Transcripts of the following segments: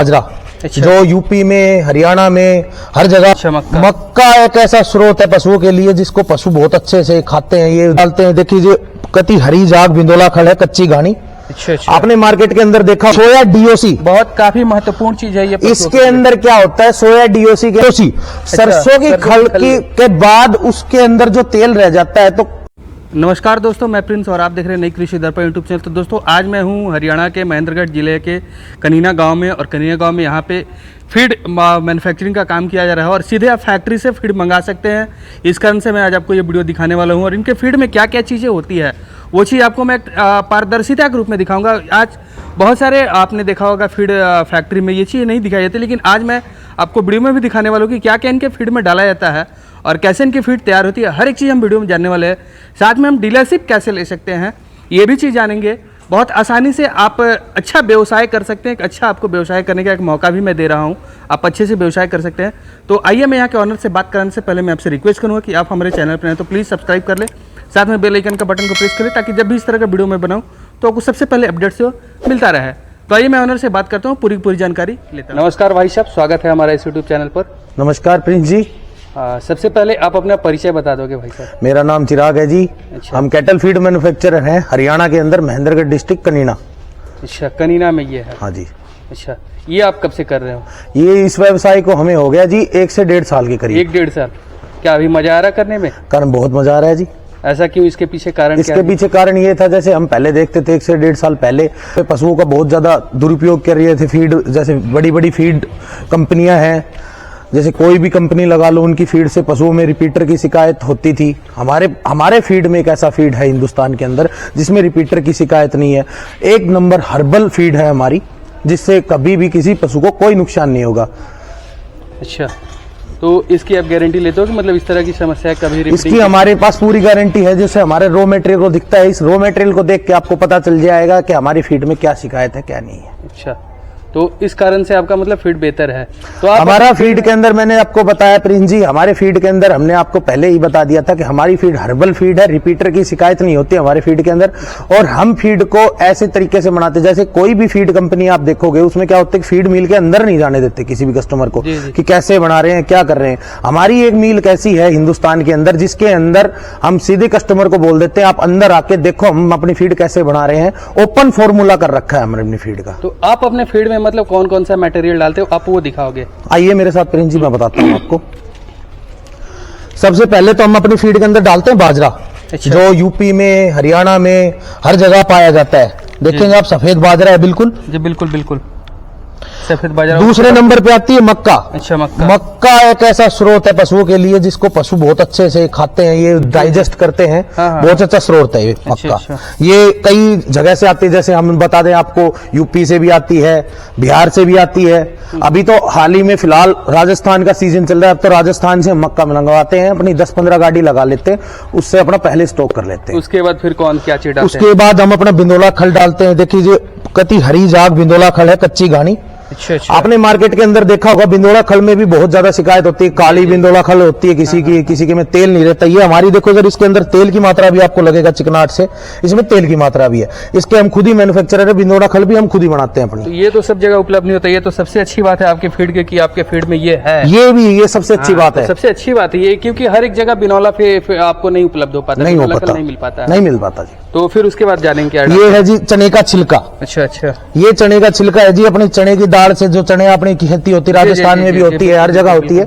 बाजरा। अच्छा। जो यूपी में, हरियाणा में, हर जगह। अच्छा, मक्का एक ऐसा स्रोत है पशुओं के लिए जिसको पशु बहुत अच्छे से खाते हैं। ये डालते हैं, देखिए कति हरी जाग बिंदोला खल है, कच्ची घानी। अच्छा अच्छा। आपने मार्केट के अंदर देखा सोया डीओसी, बहुत काफी महत्वपूर्ण चीज है ये। इसके अंदर क्या होता है, सोया डीओसी के सरसों की खल के बाद उसके अंदर जो तेल रह जाता है। तो नमस्कार दोस्तों, मैं प्रिंस और आप देख रहे हैं नई कृषि दर्पण यूट्यूब चैनल। तो दोस्तों आज मैं हूं हरियाणा के महेंद्रगढ़ जिले के कनीना गांव में, और कनीना गांव में यहां पे फीड मैन्युफैक्चरिंग का काम किया जा रहा है और सीधे आप फैक्ट्री से फीड मंगा सकते हैं। इस कारण से मैं आज आपको ये वीडियो दिखाने वाला हूं, और इनके फीड में क्या क्या चीज़ें होती है वो चीज़ आपको मैं पारदर्शिता के रूप में दिखाऊंगा। आज बहुत सारे आपने देखा होगा फीड फैक्ट्री में ये चीज़ नहीं दिखाई जाती, लेकिन आज मैं आपको वीडियो में भी दिखाने वाला हूँ कि क्या क्या इनके फीड में डाला जाता है और कैसे इनकी फीड तैयार होती है। हर एक चीज़ हम वीडियो में जानने वाले हैं। साथ में हम डीलरशिप कैसे ले सकते हैं ये भी चीज़ जानेंगे। बहुत आसानी से आप अच्छा व्यवसाय कर सकते हैं। एक अच्छा आपको व्यवसाय करने का एक मौका भी मैं दे रहा हूं, आप अच्छे से व्यवसाय कर सकते हैं। तो आइए, मैं यहाँ के ऑनर से बात करने से पहले मैं आपसे रिक्वेस्ट करूँगा कि आप हमारे चैनल पर हैं तो प्लीज़ सब्सक्राइब कर लें, साथ में बेल आइकन का बटन को प्रेस कर लें, ताकि जब भी इस तरह का वीडियो मैं बनाऊँ तो आपको सबसे पहले अपडेट से मिलता रहे। तो आइए, मैं ऑनर से बात करता हूँ, पूरी जानकारी लेता हूँ। नमस्कार भाई साहब, स्वागत है हमारे इस यूट्यूब चैनल पर। नमस्कार प्रिंस जी। सबसे पहले आप अपना परिचय बता दोगे भाई साहब? मेरा नाम चिराग है जी। अच्छा। हम कैटल फीड मैन्युफैक्चरर हैं हरियाणा के अंदर, महेंद्रगढ़ डिस्ट्रिक्ट कनीना। अच्छा, कनीना में ये है? हाँ जी। अच्छा, ये आप कब से कर रहे हो? ये इस व्यवसाय को हमें हो गया जी 1 से 1.5 साल के करीब। 1-1.5 साल। क्या अभी मजा आ रहा करने में? कारण बहुत मजा आ रहा है जी। ऐसा क्यों? इसके पीछे कारण इसके पीछे कारण ये था, जैसे हम पहले देखते थे 1 से 1.5 साल पहले पशुओं का बहुत ज्यादा दुरुपयोग कर रहे थे फीड। जैसे बड़ी बड़ी फीड कंपनियां हैं, जैसे कोई भी कंपनी लगा लो, उनकी फीड से पशुओं में रिपीटर की शिकायत होती थी। हमारे फीड में एक ऐसा फीड है हिंदुस्तान के अंदर जिसमें रिपीटर की शिकायत नहीं है। 1 नंबर हर्बल फीड है हमारी, जिससे कभी भी किसी पशु को कोई नुकसान नहीं होगा। अच्छा, तो इसकी आप गारंटी लेते हो कि मतलब इस तरह की समस्या कभी? इसकी हमारे पास पूरी गारंटी है। जैसे हमारे रॉ मटेरियल को दिखता है, इस रॉ मटेरियल को देख के आपको पता चल जाएगा कि हमारी फीड में क्या शिकायत है क्या नहीं है। अच्छा, तो इस कारण से आपका मतलब फीड बेहतर है। तो आप हमारा फीड के अंदर मैंने आपको बताया प्रिंस जी, हमारे फीड के अंदर हमने आपको पहले ही बता दिया था कि हमारी फीड हर्बल फीड है, रिपीटर की शिकायत नहीं होती हमारे फीड के अंदर। और हम फीड को ऐसे तरीके से बनाते, जैसे कोई भी फीड कंपनी आप देखोगे उसमें क्या होता है, फीड मिल के अंदर नहीं जाने देते किसी भी कस्टमर को कि कैसे बना रहे हैं, क्या कर रहे हैं। हमारी एक मील कैसी है हिंदुस्तान के अंदर, जिसके अंदर हम सीधे कस्टमर को बोल देते हैं आप अंदर आके देखो हम अपनी फीड कैसे बना रहे हैं। ओपन फॉर्मूला कर रखा है हमने अपनी फीड का। तो आप अपने फीड में मतलब कौन कौन सा मटेरियल डालते हो, आप वो दिखाओगे? आइए मेरे साथ प्रिंस जी, मैं बताता हूँ आपको। सबसे पहले तो हम अपनी फीड के अंदर डालते हैं बाजरा। अच्छा। जो यूपी में, हरियाणा में हर जगह पाया जाता है। देखेंगे आप, सफेद बाजरा है बिल्कुल जी, बिल्कुल बिल्कुल सफेद बाजरा। दूसरे नंबर पे आती है मक्का। अच्छा, मक्का एक ऐसा स्रोत है पशुओं के लिए जिसको पशु बहुत अच्छे से खाते हैं, ये डाइजेस्ट करते हैं। हाँ। बहुत अच्छा स्रोत है ये मक्का। अच्छा। ये कई जगह से आती है, जैसे हम बता दें आपको, यूपी से भी आती है, बिहार से भी आती है। अभी तो हाल ही में फिलहाल राजस्थान का सीजन चल रहा है, अब तो राजस्थान से हम मक्का मंगवाते हैं, अपनी 10-15 गाड़ी लगा लेते हैं, उससे अपना पहले स्टॉक कर लेते हैं। उसके बाद फिर कौन क्या चीज डालते हैं? उसके बाद हम अपना बिंदोला खल डालते हैं। देखिए कति हरी जाग बिंदोला खल है, कच्ची घानी। अच्छा अच्छा। आपने मार्केट के अंदर देखा होगा बिंदोला खल में भी बहुत ज्यादा शिकायत होती है, काली बिंदोला खल होती है किसी के में तेल नहीं रहता। ये हमारी देखो सर, इसके अंदर तेल की मात्रा भी आपको लगेगा चिकनाहट से, इसमें तेल की मात्रा भी है। इसके हम खुद ही मैन्युफैक्चरर है, बिंदोला खल भी हम खुद ही बनाते हैं अपनी। तो ये तो सब जगह उपलब्ध नहीं होता। ये तो सबसे अच्छी बात है आपके फीड के कि आपके फीड में ये है। ये सबसे अच्छी बात है। सबसे अच्छी बात है ये, क्योंकि हर एक जगह बिनौला आपको नहीं उपलब्ध हो पाता, नहीं हो पाता, नहीं मिल पाता, नहीं मिल पाता जी। तो फिर उसके बाद जानेंगे क्या? ये है जी चने का छिलका। अच्छा अच्छा। ये चने का छिलका है जी, अपनी चने की दाल से, जो चने अपनी खेती होती है राजस्थान में भी होती है, हर जगह होती है।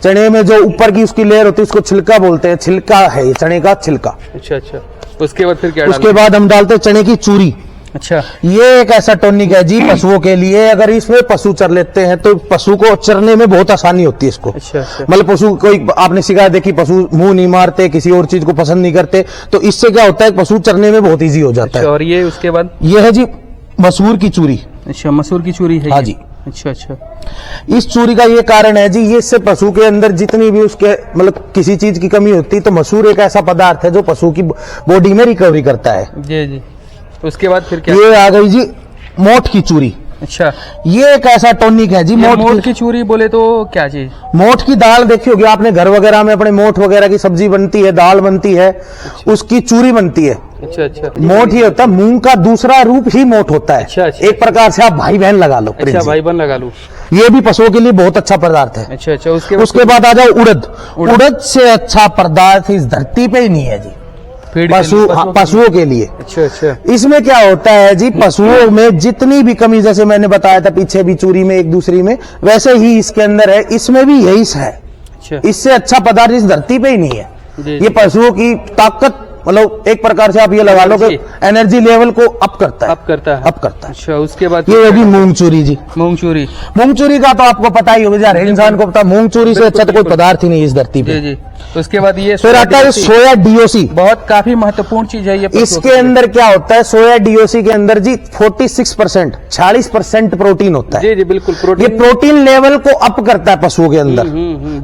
चने में जो ऊपर की उसकी लेयर होती है उसको छिलका बोलते हैं, छिलका है ये चने का छिलका। अच्छा अच्छा। उसके बाद फिर क्या? उसके बाद हम डालते हैं चने की चूरी। अच्छा। ये एक ऐसा टॉनिक है जी पशुओं के लिए। अगर इसमें पशु चर लेते हैं तो पशु को चरने में बहुत आसानी होती है इसको। अच्छा अच्छा। मतलब पशु कोई आपने शिकायत देखी, पशु मुंह नहीं मारते, किसी और चीज को पसंद नहीं करते, तो इससे क्या होता है पशु चरने में बहुत ईजी हो जाता है। और ये उसके बाद? ये है जी मसूर की चूरी। अच्छा, मसूर की चूरी है? हाँ जी। अच्छा अच्छा। इस चूरी का ये कारण है जी, ये इससे पशु के अंदर जितनी भी उसके मतलब किसी चीज की कमी होती है, तो मसूर एक ऐसा पदार्थ है जो पशु की बॉडी में रिकवरी करता है। जी जी। उसके बाद फिर क्या? ये आ गई जी मोठ की चूरी। अच्छा, ये एक ऐसा टॉनिक है जी। मोठ की चूरी बोले तो क्या चीज? मोठ की दाल देखी होगी आपने, घर वगैरह में अपने मोठ वगैरह की सब्जी बनती है, दाल बनती है, उसकी चूरी बनती है। अच्छा अच्छा मोठ ही होता है, मूंग का दूसरा रूप ही मोठ होता है। अच्छा, अच्छा। एक प्रकार से आप भाई बहन लगा लो। अच्छा, प्रिंस जी। भाई बन लगा लूं। ये भी पशुओं के लिए बहुत अच्छा पदार्थ है। अच्छा अच्छा उसके बाद आ जाओ उड़द। उड़द से अच्छा पदार्थ इस धरती पे ही नहीं है जी, फीड के लिए, पशुओं के लिए। अच्छा अच्छा इसमें क्या होता है जी, पशुओं में जितनी भी कमी, जैसे मैंने बताया था पीछे भी चूरी में एक दूसरी में, वैसे ही इसके अंदर है, इसमें भी यही है। अच्छा इससे अच्छा पदार्थ इस धरती पे ही नहीं है। जी, ये पशुओं की ताकत, मतलब एक प्रकार से आप ये लगा लो कि एनर्जी लेवल को अप करता है। अप करता है। अप करता है। अच्छा, उसके बाद ये होगी मूंग चूरी जी। मूंग चूरी। मूंग चूरी का तो आपको पता ही होगा, हर इंसान को पता, मूंग चूरी से अच्छा तो कोई पदार्थ ही नहीं इस धरती पे। जी जी। उसके बाद ये फिर आता है सोया डीओसी। बहुत काफी महत्वपूर्ण चीज है ये। इसके अंदर क्या होता है, सोया डीओसी के अंदर जी 46%, 40% प्रोटीन होता है। जी जी बिल्कुल। ये प्रोटीन लेवल को अप करता है पशुओं के अंदर,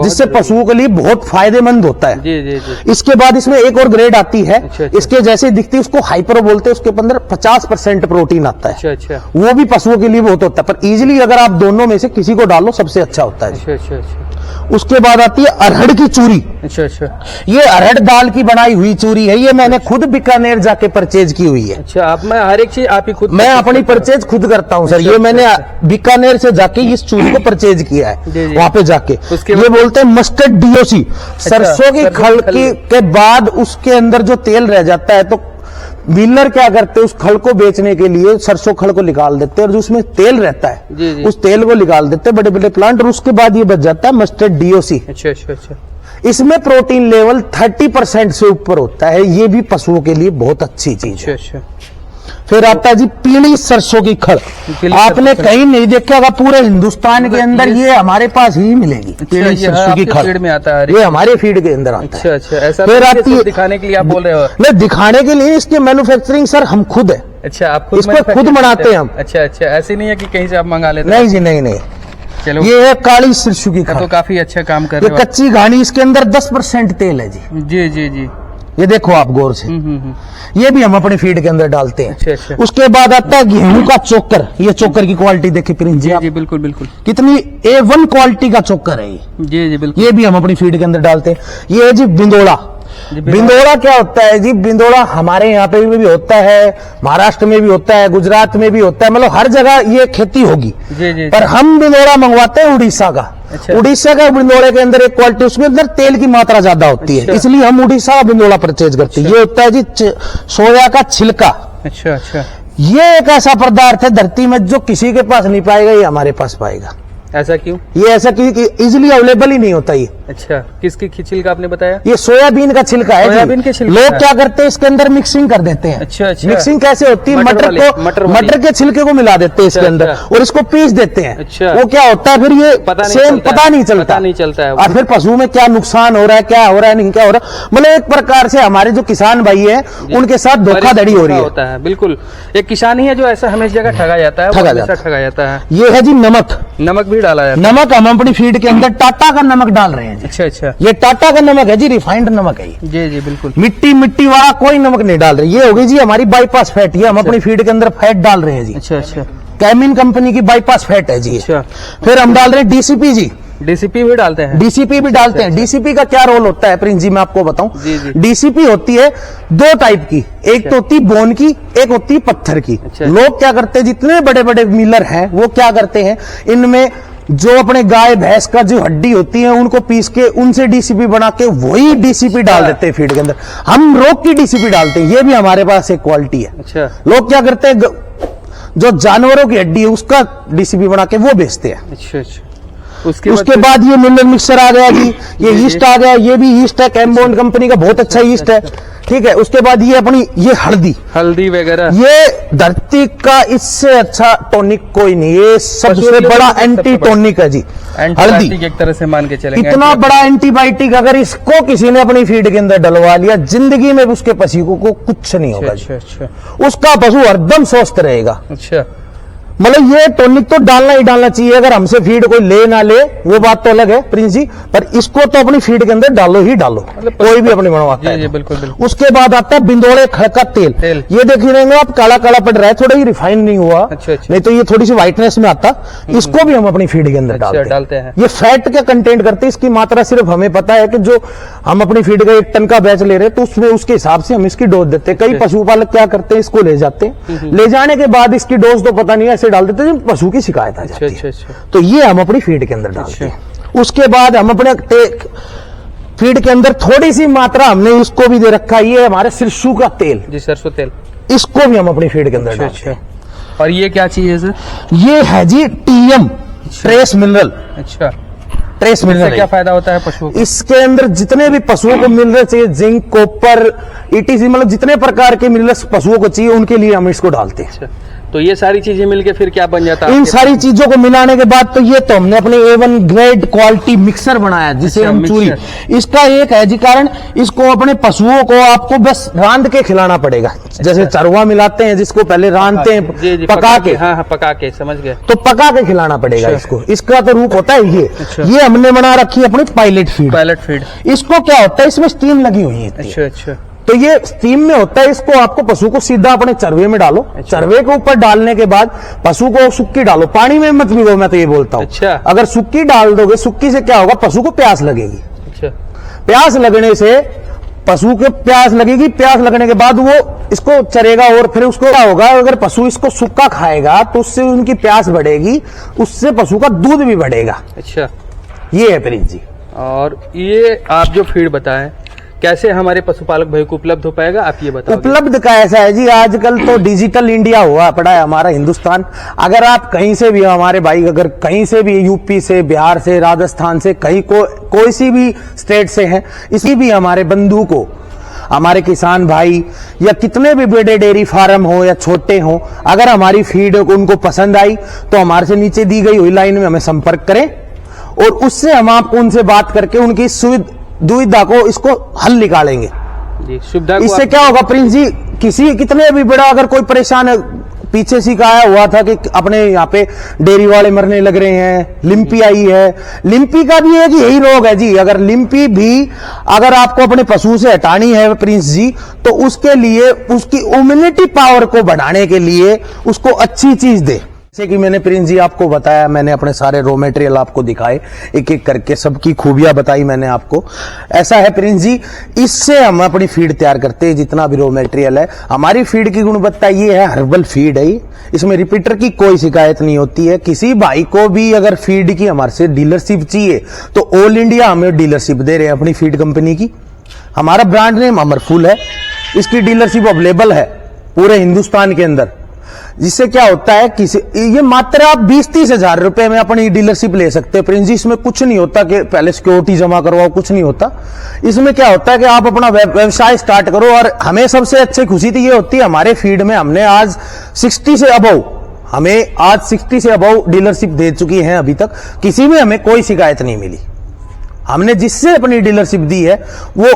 जिससे पशुओं के लिए बहुत फायदेमंद होता है। जी जी जी। इसके बाद इसमें एक और ग्रेड आती है। अच्छा, अच्छा। इसके जैसे दिखती है उसको हाइपरो बोलते हैं, उसके अंदर 50% प्रोटीन आता है। अच्छा अच्छा वो भी पशुओं के लिए बहुत होता है, पर इजीली अगर आप दोनों में से किसी को डालो सबसे अच्छा होता है। अच्छा अच्छा अच्छा उसके बाद आती है अरहर की चूरी। अच्छा अच्छा ये अरहर दाल की बनाई हुई चूरी है, ये मैंने खुद बीकानेर जाके परचेज की हुई है। अच्छा। आप मैं हर एक चीज आप ही खुद मैं अपनी परचेज खुद करता हूँ सर। ये मैंने बीकानेर से जाके इस चूरी को परचेज किया जी, है जी। वहां पे जाके। उसके ये बोलते हैं मस्टर्ड डीओसी। सरसों की खल के बाद उसके अंदर जो तेल रह जाता है, तो मिलर क्या करते हैं, उस खल को बेचने के लिए सरसों खल को निकाल देते हैं, और जो उसमें तेल रहता है जी, जी। उस तेल को निकाल देते हैं बड़े बड़े प्लांट, और उसके बाद ये बच जाता है मस्टर्ड डीओसी। अच्छा अच्छा अच्छा इसमें प्रोटीन लेवल 30% से ऊपर होता है। ये भी पशुओं के लिए बहुत अच्छी चीज अच्छा है। अच्छा। फिर आता है जी पीली सरसों की खल। आपने कहीं नहीं देखा होगा, पूरे हिंदुस्तान के अंदर ये हमारे पास ही मिलेगी। पीली सरसों की खल फीड में आता है। ये हमारे फीड के अंदर आता है। अच्छा अच्छा। ऐसा फिर आती है, दिखाने के लिए आप बोल रहे हो? नहीं दिखाने के लिए, इसकी मैन्युफैक्चरिंग सर हम खुद है। अच्छा, आप खुद इसको manufacture खुद बनाते करते हैं हम। अच्छा अच्छा। ऐसे नहीं है कि कहीं से आप मंगा लेते हैं? नहीं जी, नहीं नहीं। चलो, ये है काली सरसों की तो खल। काफी अच्छा काम कर ये रहे हो। कच्ची घानी, इसके अंदर 10% तेल है जी। जी जी जी। ये देखो आप गौर से। ये भी हम अपने फीड के अंदर डालते हैं। अच्छा अच्छा। उसके बाद आता है गेहूं का चोकर। ये चोकर की क्वालिटी देखिए प्रिंस जी जी आप, जी बिल्कुल बिल्कुल। कितनी A1 क्वालिटी का चोकर है ये। जी जी बिल्कुल। ये भी हम अपनी फीड के अंदर डालते हैं। ये है जी बिंदोड़ा। बिंदोड़ा क्या होता है जी, बिंदोड़ा हमारे यहाँ पे भी होता है, महाराष्ट्र में भी होता है, गुजरात में भी होता है, मतलब हर जगह ये खेती होगी। जी जी। पर हम बिंदोड़ा मंगवाते हैं उड़ीसा का। अच्छा। उड़ीसा का बिंदोड़े के अंदर एक क्वालिटी, उसमें अंदर तेल की मात्रा ज्यादा होती अच्छा। है, इसलिए हम उड़ीसा का बिंदोड़ा परचेज करते हैं। ये होता है जी सोया का छिलका। अच्छा अच्छा। ये एक ऐसा पदार्थ है धरती में जो किसी के पास नहीं पाएगा, ये हमारे पास पाएगा। ऐसा क्यों? ये ऐसा क्योंकि इजीली अवेलेबल ही नहीं होता ये। अच्छा। किसकी छिलका आपने बताया? ये सोयाबीन का छिलका है। सोयाबीन के छिलके लोग का। क्या करते हैं, इसके अंदर मिक्सिंग कर देते हैं। अच्छा अच्छा। मिक्सिंग कैसे होती है, मटर के छिलके को मिला देते हैं इसके अच्छा, अंदर, अच्छा। और इसको पीस देते हैं। अच्छा। वो क्या होता है फिर ये पता नहीं सेम चलता पता है। नहीं चलता। पता नहीं चलता है। और फिर पशु में क्या नुकसान हो रहा है, क्या हो रहा है, नहीं क्या हो रहा है, मतलब एक प्रकार से हमारे जो किसान भाई है उनके साथ धोखाधड़ी हो रही है। होता है बिल्कुल। एक किसान ही है जो ऐसा हमेशा जगह ठगा जाता है, ठगा जाता है। ये है जी नमक। नमक भी डाला जाता है। नमक हम अपनी फीड के अंदर टाटा का नमक डाल रहे हैं जी। अच्छा अच्छा। ये टाटा का नमक है जी, रिफाइंड नमक है ये। जी जी बिल्कुल। मिट्टी वाला कोई नमक नहीं डाल रहे। ये हो गई जी हमारी बाईपास फैट। ये हम अपनी फीड के अंदर फैट डाल रहे हैं जी। अच्छा अच्छा। कैमिन कंपनी की बाईपास फैट है जी। अच्छा। फिर हम डाल रहे हैं डीसीपी जी। डीसीपी भी डालते हैं? डीसीपी भी डालते हैं। डीसीपी का क्या रोल होता है प्रिंस जी, मैं आपको बताऊं। जी, जी। डीसीपी होती है दो टाइप की, एक तो होती है बोन की, एक होती है पत्थर की। अच्छा। लोग क्या करते हैं, जितने बड़े बड़े मिलर हैं वो क्या करते हैं, इनमें जो अपने गाय भैंस का जो हड्डी होती है उनको पीस के उनसे डीसीपी बना के वही डीसीपी डाल देते हैं फीड के अंदर। हम रोग की डीसीपी डालते हैं। ये भी हमारे पास एक क्वालिटी है। अच्छा। लोग क्या करते हैं, जो जानवरों की हड्डी है उसका डीसीपी बना के वो बेचते हैं। अच्छा अच्छा। उसके बाद ये मिनरल मिक्सर आ गया जी। ये ईस्ट आ गया। ये भी ईस्ट है, कैम्बोन कंपनी का बहुत अच्छा ईस्ट है। ठीक है। उसके बाद ये अपनी ये हल्दी वगैरह, ये धरती का इससे अच्छा टॉनिक कोई नहीं। ये सबसे बड़ा एंटी टॉनिक है जी हल्दी। एक तरह से मान के चलेंगे इतना बड़ा एंटीबायोटिक, अगर इसको किसी ने अपनी फीड के अंदर डलवा लिया, जिंदगी में उसके पशु को कुछ नहीं होगा। अच्छा अच्छा। उसका पशु हरदम स्वस्थ रहेगा। अच्छा। मतलब ये टॉनिक तो डालना ही डालना चाहिए, अगर हमसे फीड कोई ले ना ले वो बात तो अलग है प्रिंस जी, पर इसको तो अपनी फीड के अंदर डालो ही डालो, कोई भी अपनी बनवाता है। बिल्कुल बिल्कुल। उसके बाद आता है बिंदोड़े खड़का तेल। ये देख ही रहेंगे आप, काला काला पड़ रहा है, थोड़ा ही रिफाइन नहीं हुआ। अच्छा। नहीं तो ये थोड़ी सी व्हाइटनेस में आता, इसको भी हम अपनी फीड के अंदर डालते हैं। ये फैट का कंटेंट करते हैं, इसकी मात्रा सिर्फ हमें पता है कि जो हम अपनी फीड का 1 टन का बैच ले रहे हैं तो उसमें उसके हिसाब से हम इसकी डोज देते हैं। कई पशुपालक क्या करते हैं, इसको ले जाते हैं, ले जाने के बाद इसकी डोज तो पता नहीं ऐसे डाल देते हैं पशु की शिकायत आ जाती है। तो ये हम अपनी फीड के अंदर डालते हैं। उसके बाद हम अपने फीड के अंदर थोड़ी सी मात्रा हमने इसको भी दे रखा है, ये हमारे सरसों का तेल जी, सरसों तेल, इसको भी हम अपनी फीड के अंदर डालते हैं। और ये क्या चीज है सर? ये है जी टीएम, ट्रेस मिनरल। अच्छा, ट्रेस मिनरल क्या फायदा होता है पशुओं को? इसके अंदर जितने भी पशुओं को मिनरल चाहिए, जिंक, कॉपर, ईटीसी, मतलब जितने प्रकार के मिनरल्स पशुओं को चाहिए उनके लिए हम इसको डालते हैं। अच्छा, तो ये सारी चीजें मिलके फिर क्या बन जाता है? इन सारी चीजों को मिलाने के बाद तो ये तो हमने अपने A1 ग्रेड क्वालिटी मिक्सर बनाया जिसे हम चूरी। इसका एक है जी कारण, इसको अपने पशुओं को आपको बस रांध के खिलाना पड़ेगा। जैसे चरवा मिलाते हैं जिसको पहले रांधते हैं, पका के। हाँ, पका के, समझ गए। तो पका के खिलाना पड़ेगा इसको। इसका तो रूप होता है ये हमने बना रखी है अपनी पायलट फीड। इसको क्या होता है, इसमें स्टीम लगी हुई है। अच्छा। तो ये स्टीम में होता है, इसको आपको पशु को सीधा अपने चरवे में डालो। चरवे के ऊपर डालने के बाद पशु को सुक्की डालो, पानी में मत भिगो, मैं तो ये बोलता हूँ। अच्छा। अगर सुक्की डाल दोगे, सुक्की से क्या होगा, पशु को प्यास लगेगी। अच्छा। प्यास लगने से पशु को प्यास लगेगी, प्यास लगने के बाद वो इसको चरेगा और फिर उसको क्या होगा, अगर पशु इसको सूखा खाएगा तो उससे उनकी प्यास बढ़ेगी, उससे पशु का दूध भी बढ़ेगा। अच्छा, ये है प्रिंस जी। और ये आप जो फीड बताएं, कैसे हमारे पशुपालक भाई को उपलब्ध हो पाएगा, आप ये बताओ। उपलब्ध का ऐसा है जी, आजकल तो डिजिटल इंडिया हुआ पड़ा है हमारा हिंदुस्तान। अगर आप कहीं से भी, हमारे भाई अगर कहीं से भी, यूपी से, बिहार से, राजस्थान से, कहीं कोई सी भी स्टेट से है, इसी भी हमारे बंधु को, हमारे किसान भाई या कितने भी बड़े डेयरी फार्म हो या छोटे हो, अगर हमारी फीड उनको पसंद आई तो हमारे से नीचे दी गई हुई लाइन में हमें संपर्क करें और उससे हम आप उनसे बात करके उनकी दुविधा को इसको हल निकालेंगे। इससे क्या होगा प्रिंस जी, कितने भी बड़ा अगर कोई परेशान है, पीछे सिखाया हुआ था कि अपने यहाँ पे डेयरी वाले मरने लग रहे हैं, लिम्पी आई है। लिम्पी का भी एक यही रोग है जी। अगर लिम्पी भी अगर आपको अपने पशु से हटानी है प्रिंस जी, तो उसके लिए उसकी इम्यूनिटी पावर को बढ़ाने के लिए उसको अच्छी चीज दे। जैसे कि मैंने प्रिंस जी आपको बताया, मैंने अपने सारे रॉ मटेरियल आपको दिखाए, एक एक करके सबकी खूबियां बताई मैंने आपको। ऐसा है प्रिंस जी, इससे हम अपनी फीड तैयार करते हैं। जितना भी रॉ मटेरियल है, हमारी फीड की गुणवत्ता ये है, हर्बल फीड है, इसमें रिपीटर की कोई शिकायत नहीं होती है। किसी भाई को भी अगर फीड की हमारे से डीलरशिप चाहिए तो ऑल इंडिया हमें डीलरशिप दे रहे हैं अपनी फीड कंपनी की। हमारा ब्रांड नेम अमरफुल है, इसकी डीलरशिप अवेलेबल है पूरे हिंदुस्तान के अंदर। जिससे क्या होता है, ये मात्र आप 20-30 हजार रुपए में अपनी डीलरशिप ले सकते हैं प्रिंस जी। इसमें कुछ नहीं होता कि पहले सिक्योरिटी जमा करवाओ, कुछ नहीं होता। इसमें क्या होता है कि आप अपना व्यवसाय स्टार्ट करो। और हमें सबसे अच्छी खुशी तो ये होती है, हमारे फीड में हमने आज 60 से अबव डीलरशिप दे चुकी है। अभी तक किसी में हमें कोई शिकायत नहीं मिली। हमने जिससे अपनी डीलरशिप दी है वो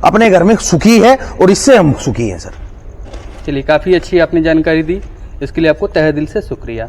अपने घर में सुखी है और इससे हम सुखी हैं सर। चलिए, काफी अच्छी आपने जानकारी दी, इसके लिए आपको तहे दिल से शुक्रिया।